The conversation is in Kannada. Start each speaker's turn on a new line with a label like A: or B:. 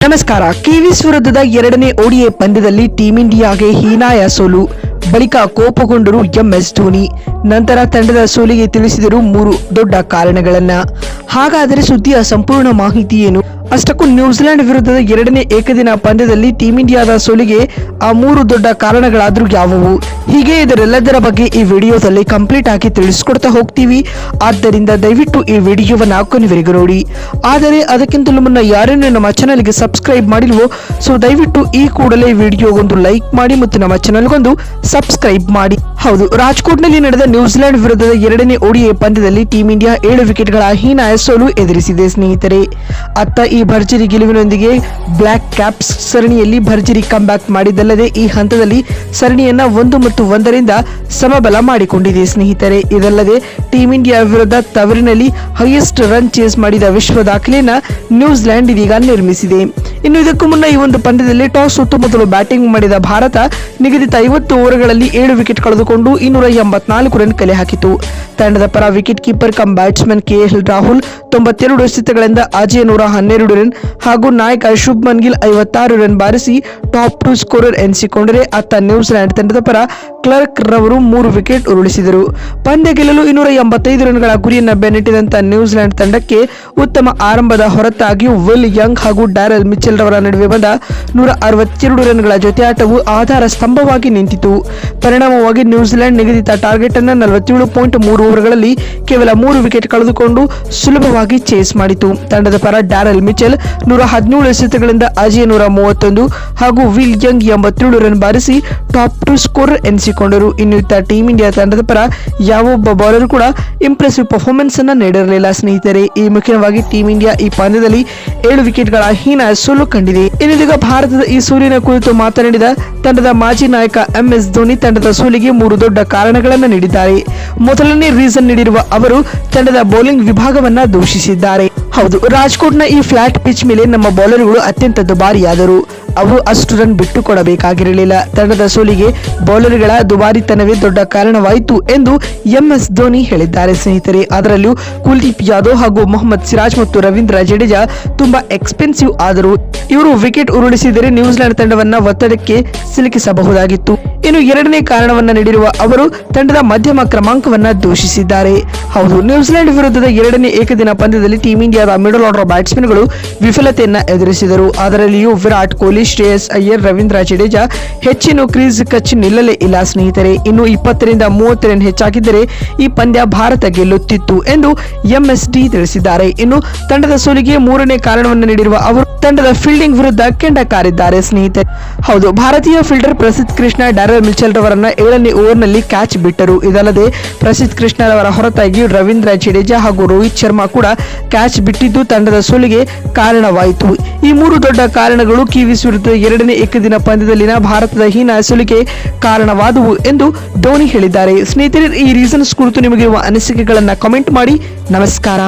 A: ನಮಸ್ಕಾರ. ಕಿವೀಸ್ ವಿರುದ್ಧದ ಎರಡನೇ ಓಡಿಐ ಪಂದ್ಯದಲ್ಲಿ ಟೀಂ ಇಂಡಿಯಾಗೆ ಹೀನಾಯ ಸೋಲು. ಬಳಿಕ ಕೋಪಗೊಂಡರು ಎಂಎಸ್ ಧೋನಿ. ನಂತರ ತಂಡದ ಸೋಲಿಗೆ ತಿಳಿಸಿದರು 3 ದೊಡ್ಡ ಕಾರಣಗಳನ್ನ. ಹಾಗಾದರೆ ಸುದ್ದಿಯ ಸಂಪೂರ್ಣ ಮಾಹಿತಿ ಏನು? ಅಷ್ಟಕ್ಕೂ ನ್ಯೂಜಿಲೆಂಡ್ ವಿರುದ್ಧದ ಎರಡನೇ ಏಕದಿನ ಪಂದ್ಯದಲ್ಲಿ ಟೀಂ ಇಂಡಿಯಾದ ಸೋಲಿಗೆ ಆ 3 ದೊಡ್ಡ ಕಾರಣಗಳಾದ್ರೂ ಯಾವುವು? ಹೀಗೆ ಇದರೆಲ್ಲದರ ಬಗ್ಗೆ ಈ ವಿಡಿಯೋದಲ್ಲಿ ಕಂಪ್ಲೀಟ್ ಆಗಿ ತಿಳಿಸ್ಕೊಡ್ತಾ ಹೋಗ್ತೀವಿ. ಆದ್ದರಿಂದ ದಯವಿಟ್ಟು ಈ ವಿಡಿಯೋವನ್ನ ಕೊನೆವರೆಗೂ ನೋಡಿ. ಆದರೆ ಅದಕ್ಕಿಂತಲೂ ಮುನ್ನ ಯಾರೇನು ನಮ್ಮ ಚಾನಲ್ಗೆ ಸಬ್ಸ್ಕ್ರೈಬ್ ಮಾಡಿಲ್ವೋ ಸೊ ದಯವಿಟ್ಟು ಈ ಕೂಡಲೇ ವಿಡಿಯೋಗೊಂದು ಲೈಕ್ ಮಾಡಿ ಮತ್ತು ನಮ್ಮ ಚಾನಲ್ಗೊಂದು ಸಬ್ಸ್ಕ್ರೈಬ್ ಮಾಡಿ. ಹೌದು, ರಾಜ್ಕೋಟ್ನಲ್ಲಿ ನಡೆದ ನ್ಯೂಜಿಲೆಂಡ್ ವಿರುದ್ಧದ ಎರಡನೇ ಓಡಿಐ ಪಂದ್ಯದಲ್ಲಿ ಟೀಂ ಇಂಡಿಯಾ 7 ವಿಕೆಟ್ಗಳ ಹೀನಾಯ ಸೋಲು ಎದುರಿಸಿದೆ ಸ್ನೇಹಿತರೆ. ಅತ್ತ ಈ ಭರ್ಜರಿ ಗೆಲುವಿನೊಂದಿಗೆ ಬ್ಲಾಕ್ ಕ್ಯಾಪ್ಸ್ ಸರಣಿಯಲ್ಲಿ ಭರ್ಜರಿ ಕಂಬ್ಯಾಕ್ ಮಾಡಿದ್ದಲ್ಲದೆ ಈ ಹಂತದಲ್ಲಿ ಸರಣಿಯನ್ನ 1 ಮತ್ತು 1ರಿಂದ ಸಮಬಲ ಮಾಡಿಕೊಂಡಿದೆ ಸ್ನೇಹಿತರೆ. ಇದಲ್ಲದೆ ಟೀಂ ಇಂಡಿಯಾ ವಿರುದ್ಧ ತವರಿನಲ್ಲಿ ಹೈಯೆಸ್ಟ್ ರನ್ ಚೇಸ್ ಮಾಡಿದ ವಿಶ್ವ ದಾಖಲೆಯನ್ನ ನ್ಯೂಜಿಲೆಂಡ್ ಇದೀಗ ನಿರ್ಮಿಸಿದೆ. ಇನ್ನು ಇದಕ್ಕೂ ಮುನ್ನ ಈ ಒಂದು ಪಂದ್ಯದಲ್ಲಿ ಟಾಸ್ ಸೋತು ಮೊದಲು ಬ್ಯಾಟಿಂಗ್ ಮಾಡಿದ ಭಾರತ ನಿಗದಿತ 50 ಓವರ್ಗಳಲ್ಲಿ 7 ವಿಕೆಟ್ ಕಳೆದುಕೊಂಡು 284 ರನ್ ಕಲೆ ಹಾಕಿತು. ತಂಡದ ಪರ wicket keeper cum batsman KL Rahul 92 ಎಸೆತಗಳಿಂದ ಅಜಯ್ 112 ರನ್ ಹಾಗೂ ನಾಯಕ ಶುಭ್ಮನ್ ಗಿಲ್ 56 ರನ್ ಬಾರಿಸಿ ಟಾಪ್ 2 ಸ್ಕೋರರ್ ಎನಿಸಿಕೊಂಡರೆ ಅತ್ತ ನ್ಯೂಜಿಲೆಂಡ್ ತಂಡದ ಪರ ಕ್ಲರ್ಕ್ ರವರು 3 ವಿಕೆಟ್ ಉರುಳಿಸಿದರು. ಪಂದ್ಯ ಗೆಲ್ಲಲು 285 ರನ್ಗಳ ಗುರಿಯನ್ನು ಬೆನ್ನಟ್ಟಿದಂತ ನ್ಯೂಜಿಲೆಂಡ್ ತಂಡಕ್ಕೆ ಉತ್ತಮ ಆರಂಭದ ಹೊರತಾಗಿಯೂ ವಿಲ್ ಯಂಗ್ ಹಾಗೂ ಡ್ಯಾರೆಲ್ ಮಿಚೆಲ್ ರವರ ನಡುವೆ ಬಂದ 162 ರನ್ಗಳ ಜೊತೆ ಆಟವು ಆಧಾರ ಸ್ತಂಭವಾಗಿ ನಿಂತಿತು. ಪರಿಣಾಮವಾಗಿ ನ್ಯೂಜಿಲೆಂಡ್ ನಿಗದಿತ ಟಾರ್ಗೆಟ್ ಅನ್ನು 47.3 ಓವರ್ಗಳಲ್ಲಿ ಕೇವಲ 3 ವಿಕೆಟ್ ಕಳೆದುಕೊಂಡು ಸುಲಭವಾಗಿ ಚೇಸ್ ಮಾಡಿತು. ತಂಡದ ಪರ ಡ್ಯಾರೆಲ್ ಮಿಚೆಲ್ 117 ಎಸೆತಗಳಿಂದ ಅಜಯ್ 131 ಹಾಗೂ ವಿಲ್ ಯಂಗ್ 87 ರನ್ ಬಾರಿಸಿ ಟಾಪ್ 2 ಸ್ಕೋರರ್ ಎನಿಸಿಕೊಂಡರು. ಇನ್ನು ಇತ್ತ ಟೀಂ ಇಂಡಿಯಾ ತಂಡದ ಪರ ಯಾವೊಬ್ಬ ಬೌಲರ್ ಕೂಡ ಇಂಪ್ರೆಸಿವ್ ಪರ್ಫಾರ್ಮೆನ್ಸ್ ಅನ್ನು ನೀಡಿರಲಿಲ್ಲ ಸ್ನೇಹಿತರೆ. ಈ ಮುಖ್ಯವಾಗಿ ಟೀಂ ಇಂಡಿಯಾ ಈ ಪಂದ್ಯದಲ್ಲಿ 7 ವಿಕೆಟ್ಗಳ ಹೀನಾಯ ಸೋಲು ಕಂಡಿದೆ. ಇನ್ನೀಗ ಭಾರತದ ಈ ಸೋಲಿನ ಕುರಿತು ಮಾತನಾಡಿದ ತಂಡದ ಮಾಜಿ ನಾಯಕ ಎಂಎಸ್ ಧೋನಿ ತಂಡದ ಸೋಲಿಗೆ 3 ದೊಡ್ಡ ಕಾರಣಗಳನ್ನು ನೀಡಿದ್ದಾರೆ. ಮೊದಲನೇ ರೀಸನ್ ನೀಡಿರುವ ಅವರು ತಂಡದ ಬೌಲಿಂಗ್ ವಿಭಾಗವನ್ನ ದೂಷಿಸಿದ್ದಾರೆ. ಹೌದು, ರಾಜ್ಕೋಟ್ನ ಈ ಫ್ಲಾಟ್ ಪಿಚ್ ಮೇಲೆ ನಮ್ಮ ಬೌಲರ್ಗಳು ಅತ್ಯಂತ ದುಬಾರಿಯಾದರು. ಅವರು ಅಷ್ಟು ರನ್ ಬಿಟ್ಟು ಕೊಡಬೇಕಾಗಿರಲಿಲ್ಲ. ತಂಡದ ಸೋಲಿಗೆ ಬೌಲರ್ಗಳ ದುಬಾರಿತನವೇ ದೊಡ್ಡ ಕಾರಣವಾಯಿತು ಎಂದು ಎಂಎಸ್ ಧೋನಿ ಹೇಳಿದ್ದಾರೆ ಸ್ನೇಹಿತರೆ. ಅದರಲ್ಲೂ ಕುಲ್ದೀಪ್ ಯಾದವ್ ಹಾಗೂ ಮೊಹಮ್ಮದ್ ಸಿರಾಜ್ ಮತ್ತು ರವೀಂದ್ರ ಜಡೇಜಾ ತುಂಬಾ ಎಕ್ಸ್ಪೆನ್ಸಿವ್ ಆದರು. ಇವರು ವಿಕೆಟ್ ಉರುಳಿಸಿದರೆ ನ್ಯೂಜಿಲೆಂಡ್ ತಂಡವನ್ನ ಒತ್ತಡಕ್ಕೆ ಸಿಲುಕಿಸಬಹುದಾಗಿತ್ತು. ಇನ್ನು ಎರಡನೇ ಕಾರಣವನ್ನ ನೀಡಿರುವ ಅವರು ತಂಡದ ಮಧ್ಯಮ ಕ್ರಮಾಂಕವನ್ನ ದೂಷಿಸಿದ್ದಾರೆ. ಹೌದು, ನ್ಯೂಜಿಲೆಂಡ್ ವಿರುದ್ಧದ ಎರಡನೇ ಏಕದಿನ ಪಂದ್ಯದಲ್ಲಿ ಟೀಂ ಇಂಡಿಯಾದ ಮಿಡಲ್ ಆರ್ಡರ್ ಬ್ಯಾಟ್ಸ್ಮನ್ಗಳು ವಿಫಲತೆಯನ್ನ ಎದುರಿಸಿದರು. ಅದರಲ್ಲಿಯೂ ವಿರಾಟ್ ಕೊಹ್ಲಿ, ಶ್ರೇಯಸ್ ಅಯ್ಯರ್, ರವೀಂದ್ರ ಜಡೇಜಾ ಹೆಚ್ಚಿನ ಕ್ರೀಸ್ ಕಚ್ಚಿ ನಿಲ್ಲಲೇ ಇಲ್ಲ ಸ್ನೇಹಿತರೆ. ಇನ್ನು 20ರಿಂದ 30 ರನ್ ಹೆಚ್ಚಾಗಿದ್ದರೆ ಈ ಪಂದ್ಯ ಭಾರತ ಗೆಲ್ಲುತ್ತಿತ್ತು ಎಂದು ಎಂಎಸ್ಡಿ ತಿಳಿಸಿದ್ದಾರೆ. ಇನ್ನು ತಂಡದ ಸೋಲಿಗೆ 3ನೇ ಕಾರಣವನ್ನು ನೀಡಿರುವ ಅವರು ತಂಡದ ಫೀಲ್ಡಿಂಗ್ ವಿರುದ್ಧ ಕೆಂಡ ಕಾರಿದ್ದಾರೆ ಸ್ನೇಹಿತರೆ. ಹೌದು, ಭಾರತೀಯ ಫೀಲ್ಡರ್ ಪ್ರಸಿದ್ಧ ಕೃಷ್ಣ ಡ್ಯಾರೆಲ್ ಮಿಚೆಲ್ ರವರನ್ನ 7ನೇ ಓವರ್ನಲ್ಲಿ ಕ್ಯಾಚ್ ಬಿಟ್ಟರು. ಇದಲ್ಲದೆ ಪ್ರಸಿದ್ಧ ಕೃಷ್ಣ ರವರ ಹೊರತಾಗಿ ರವೀಂದ್ರ ಜಡೇಜಾ ಹಾಗೂ ರೋಹಿತ್ ಶರ್ಮಾ ಕೂಡ ಕ್ಯಾಚ್ ಬಿಟ್ಟಿದ್ದು ತಂಡದ ಸೋಲಿಗೆ ಕಾರಣವಾಯಿತು. ಈ 3 ದೊಡ್ಡ ಕಾರಣಗಳು ಕಿವೀಸ್ ವಿರುದ್ಧ ಎರಡನೇ ಏಕದಿನ ಪಂದ್ಯದಲ್ಲಿನ ಭಾರತದ ಹೀನಾಯ ಸೋಲಿಗೆ ಕಾರಣವಾದವು ಎಂದು ಧೋನಿ ಹೇಳಿದ್ದಾರೆ. ಸ್ನೇಹಿತರೆ, ಈ ರೀಸನ್ಸ್ ಕುರಿತು ನಿಮಗಿರುವ ಅನಿಸಿಕೆಗಳನ್ನ ಕಾಮೆಂಟ್ ಮಾಡಿ. ನಮಸ್ಕಾರ.